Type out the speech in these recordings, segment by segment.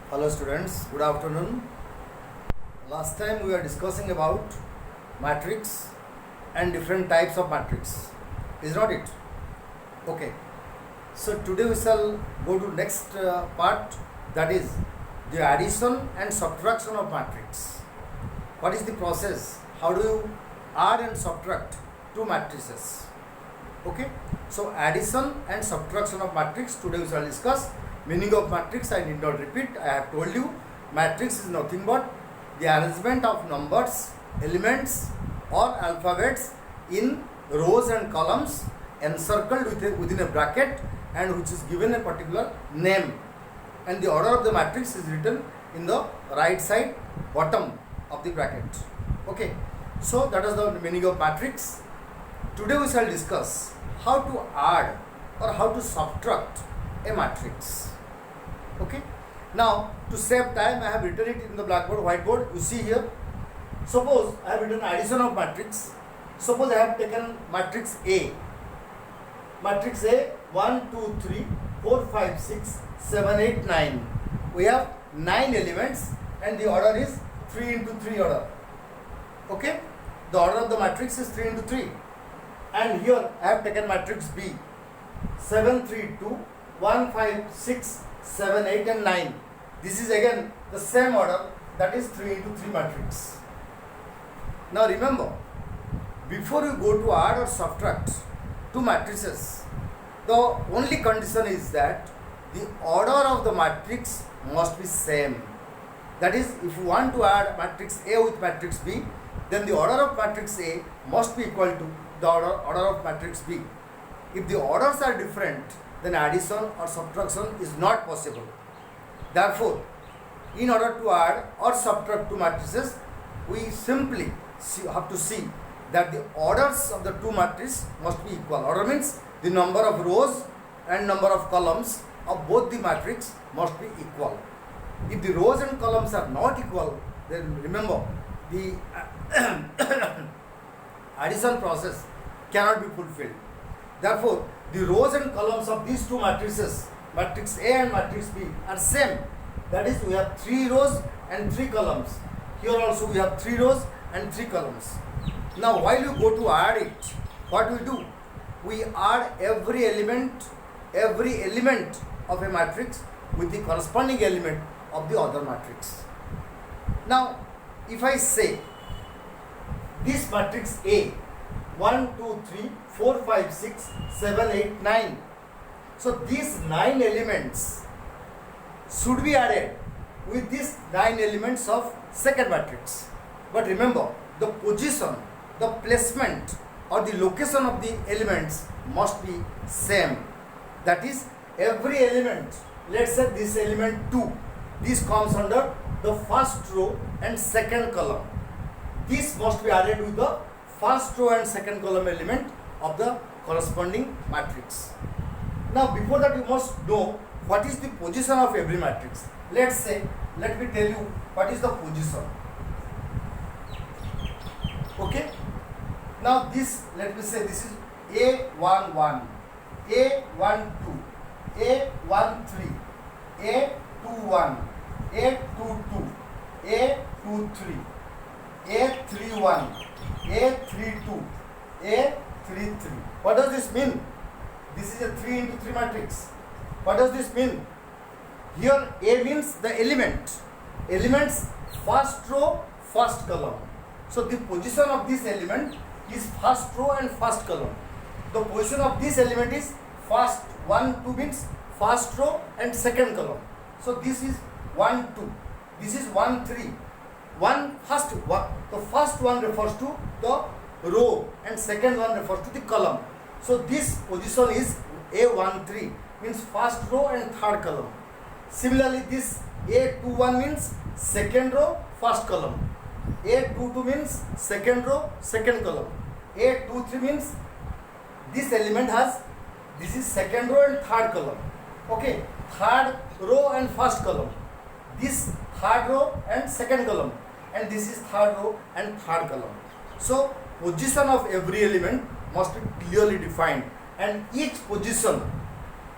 Hello students, good afternoon. Last time we were discussing about matrix and different types of matrix. Is not it? Okay. So today we shall go to next part, that is the addition and subtraction of matrix. What is the process? How do you add and subtract two matrices? Okay. So addition and subtraction of matrix, today we shall discuss. Meaning of matrix I need not repeat. I have told you matrix is nothing but the arrangement of numbers, elements or alphabets in rows and columns encircled within a bracket and which is given a particular name, and the order of the matrix is written in the right side bottom of the bracket. Okay, so that is the meaning of matrix. Today we shall discuss how to add or how to subtract a matrix. Okay, now to save time I have written it in the blackboard, whiteboard. You see here, suppose I have written addition of matrix. Suppose I have taken matrix A. Matrix A 1, 2, 3, 4, 5, 6, 7, 8, 9. We have 9 elements and the order is 3 into 3 order. Okay, the order of the matrix is 3 into 3. And here I have taken matrix B 7, 3, 2, 1, 5, 6, 7, 8 and 9. This is again the same order, that is 3 into 3 matrix. Now remember, before you go to add or subtract two matrices, the only condition is that the order of the matrix must be same. That is, if you want to add matrix A with matrix B, then the order of matrix A must be equal to the order of matrix B. If the orders are different, then addition or subtraction is not possible. Therefore, in order to add or subtract two matrices, we simply have to see that the orders of the two matrices must be equal. Order means the number of rows and number of columns of both the matrix must be equal. If the rows and columns are not equal, then remember the addition process cannot be fulfilled. Therefore, the rows and columns of these two matrices, matrix A and matrix B, are same. That is, we have 3 rows and 3 columns. Here also we have 3 rows and 3 columns. Now, while you go to add it, what we do? We add every element of a matrix with the corresponding element of the other matrix. Now, if I say this matrix A 1, 2, 3, 4, 5, 6, 7, 8, 9. So these 9 elements should be added with these 9 elements of second matrix. But remember, the position, the placement or the location of the elements must be same. That is, every element, let's say this element 2, this comes under the first row and second column. This must be added with the first row and second column element of the corresponding matrix. Now, before that, you must know what is the position of every matrix. Let me tell you what is the position. Okay. Now this, let me say this is A11, A12, A13, A21, A22, A23, A31, A32, A33. What does this mean? This is a 3 into 3 matrix. What does this mean? Here A means the element. Elements first row, first column. So the position of this element is first row and first column. The position of this element is first 1, 2 means first row and second column. So this is 1, 2. This is 1, 3. The first one refers to the row and second one refers to the column. So this position is A13 means first row and third column. Similarly, this A21 means second row, first column. A22 means second row, second column. A23 means this element has, this is second row and third column. Okay, third row and first column. This third row and second column. And this is third row and third column. So position of every element must be clearly defined, and each position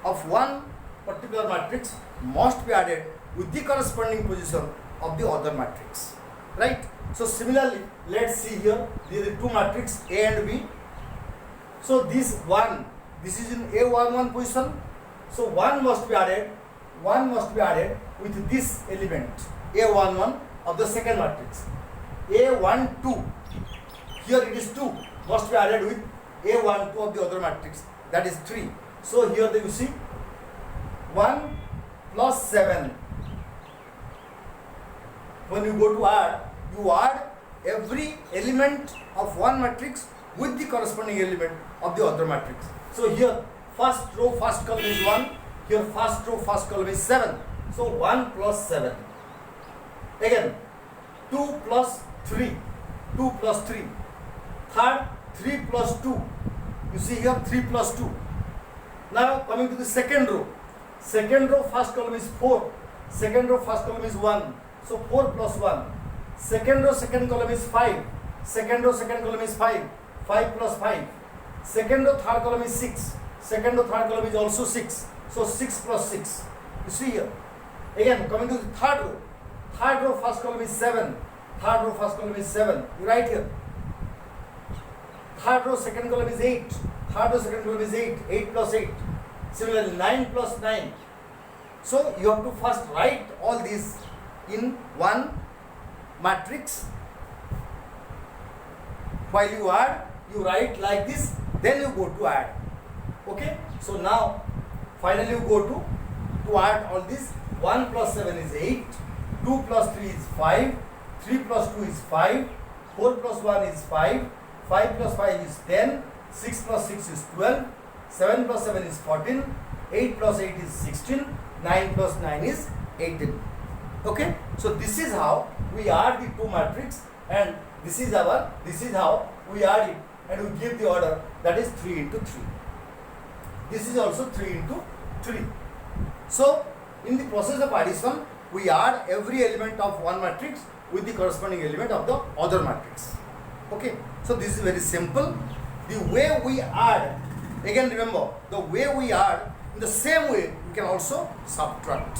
of one particular matrix must be added with the corresponding position of the other matrix, right? So similarly, let's see here, there are two matrices A and B. So this is in A11 position. So 1 must be added with this element A11 of the second matrix. A12, here it is 2, must be added with A12 of the other matrix, that is 3. So here you see 1 plus 7. When you go to add, you add every element of one matrix with the corresponding element of the other matrix. So here first row first column is 1, here first row first column is 7. So 1 plus 7. Again 2 plus 3, 2 plus 3. Third 3 plus 2. You see here 3 plus 2. Now coming to the second row first column is 4, second row first column is 1. So 4 plus 1. Second row second column is 5, second row second column is 5, 5 plus 5. Second row third column is 6, second row third column is also 6. So 6 plus 6. You see here. Again coming to the third row first column is 7, third row first column is 7. You write here. Third row second column is 8, third row second column is 8, 8 plus 8. Similarly 9 plus 9. So you have to first write all these in one matrix. While you add, you write like this, then you go to add. Okay, so now finally you go to add all this. 1 plus 7 is 8, 2 plus 3 is 5, 3 plus 2 is 5, 4 plus 1 is 5, 5 plus 5 is 10, 6 plus 6 is 12, 7 plus 7 is 14, 8 plus 8 is 16, 9 plus 9 is 18. Okay, so this is how we add the two matrices, and this is how we add it, and we give the order, that is 3 into 3. This is also 3 into 3. So in the process of addition, we add every element of one matrix with the corresponding element of the other matrix. Okay, so this is very simple. The way we add, again remember, the way we add, in the same way we can also subtract,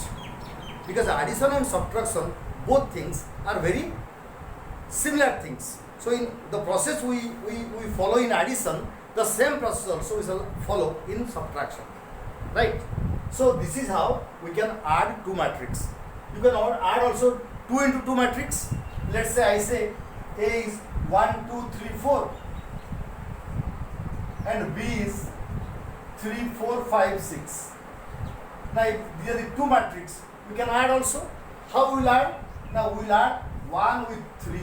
because addition and subtraction, both things are very similar things. So in the process we follow in addition, the same process also we shall follow in subtraction, right? So this is how we can add two matrices. You can add also 2 into 2 matrix. Let's say I say A is 1, 2, 3, 4 and B is 3, 4, 5, 6. Now if these are the two matrices, we can add also. How we will add? Now we will add 1 with 3,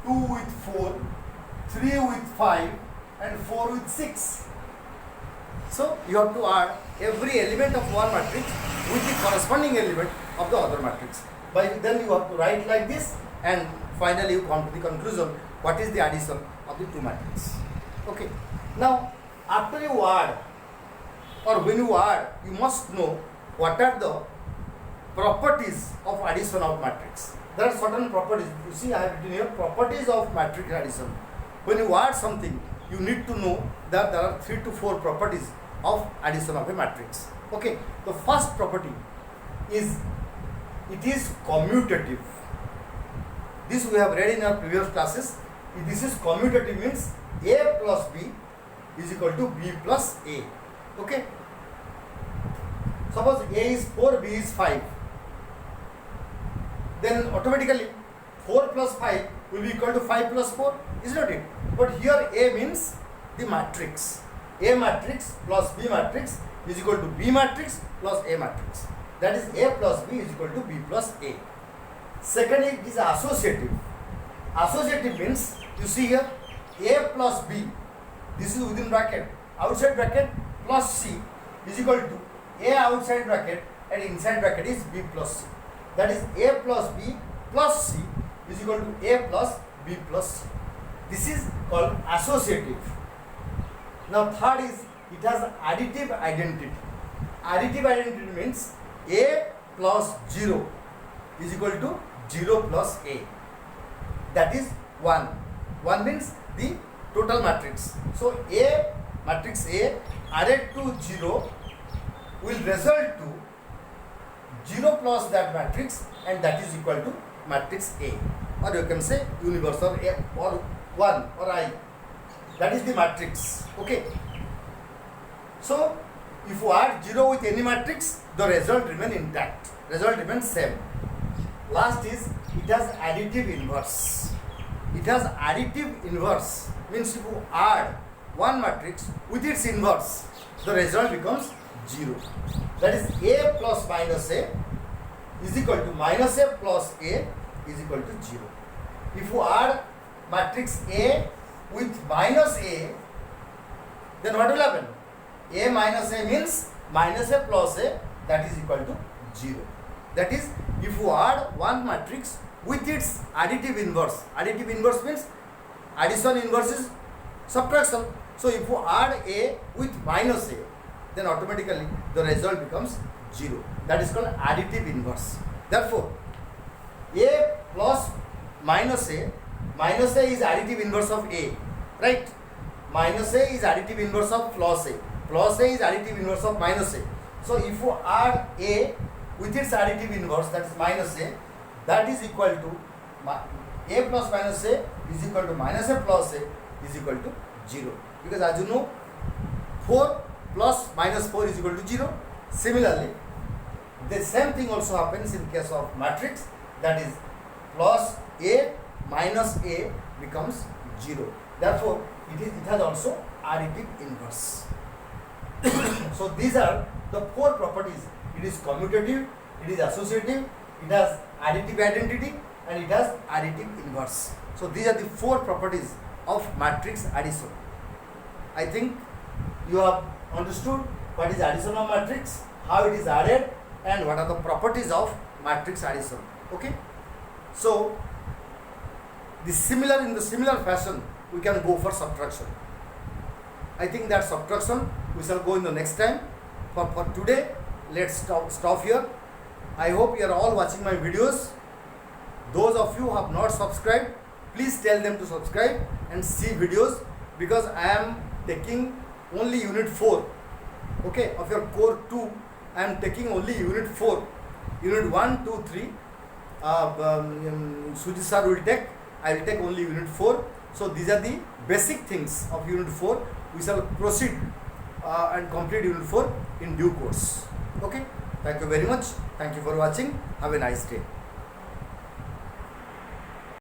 2 with 4, 3 with 5 and 4 with 6. So you have to add every element of one matrix with the corresponding element of the other matrix. Then you have to write like this, and finally you come to the conclusion what is the addition of the two matrices. Okay. Now after you add, or when you add, you must know what are the properties of addition of matrix. There are certain properties. You see, I have written here properties of matrix addition. When you add something, you need to know that there are 3 to 4 properties of addition of a matrix. Okay. The first property is it is commutative. This we have read in our previous classes. This is commutative, means A plus B is equal to B plus A. Okay. Suppose A is 4, B is 5. Then automatically 4 plus 5 will be equal to 5 plus 4, is not it? But here A means the matrix. A matrix plus B matrix is equal to B matrix plus A matrix. That is A plus B is equal to B plus A. Secondly, it is associative. Associative means, you see here, A plus B, this is within bracket, outside bracket plus C is equal to A outside bracket and inside bracket is B plus C. That is A plus B plus C is equal to A plus B plus C. This is called associative. Now third is, it has additive identity. Additive identity means A plus 0 is equal to 0 plus A. That is 1. 1 means the total matrix. So A, matrix A added to 0 will result to 0 plus that matrix, and that is equal to matrix A, or you can say universe, or A, or 1, or I. That is the matrix. Okay. So if you add 0 with any matrix, the result remain intact. Result remains same. Last is it has additive inverse. It has additive inverse, means if you add one matrix with its inverse, the result becomes 0. That is A plus minus A is equal to minus A plus A is equal to 0. If you add matrix A with minus A, then what will happen? A minus A means minus A plus A, that is equal to 0. That is, if you add one matrix with its additive inverse. Additive inverse means addition inverse is subtraction. So if you add A with minus A, then automatically the result becomes 0. That is called additive inverse. Therefore, A plus minus A is additive inverse of A, right? Minus A is additive inverse of plus A. Plus A is additive inverse of minus A. So if you add A with its additive inverse, that is minus A, that is equal to A plus minus A is equal to minus A plus A is equal to 0. Because as you know, 4 plus minus 4 is equal to 0. Similarly, the same thing also happens in case of matrix, that is plus A minus A becomes 0. Therefore, it has also additive inverse. So these are the 4 properties. It is commutative, it is associative, it has additive identity, and it has additive inverse. So these are the 4 properties of matrix addition. I think you have understood what is addition of matrix, how it is added, and what are the properties of matrix addition. Okay. So in the similar fashion, we can go for subtraction. I think that subtraction we shall go in the next time. For today, let's stop here. I hope you are all watching my videos. Those of you who have not subscribed, please tell them to subscribe and see videos, because I am taking only unit 4, okay, of your core 2. I am taking only unit 4. Unit 1, 2, 3 Sujit sir will take. I will take only unit 4. So these are the basic things of unit 4. We shall proceed and complete unit 4 in due course. Okay. Thank you very much. Thank you for watching. Have a nice day.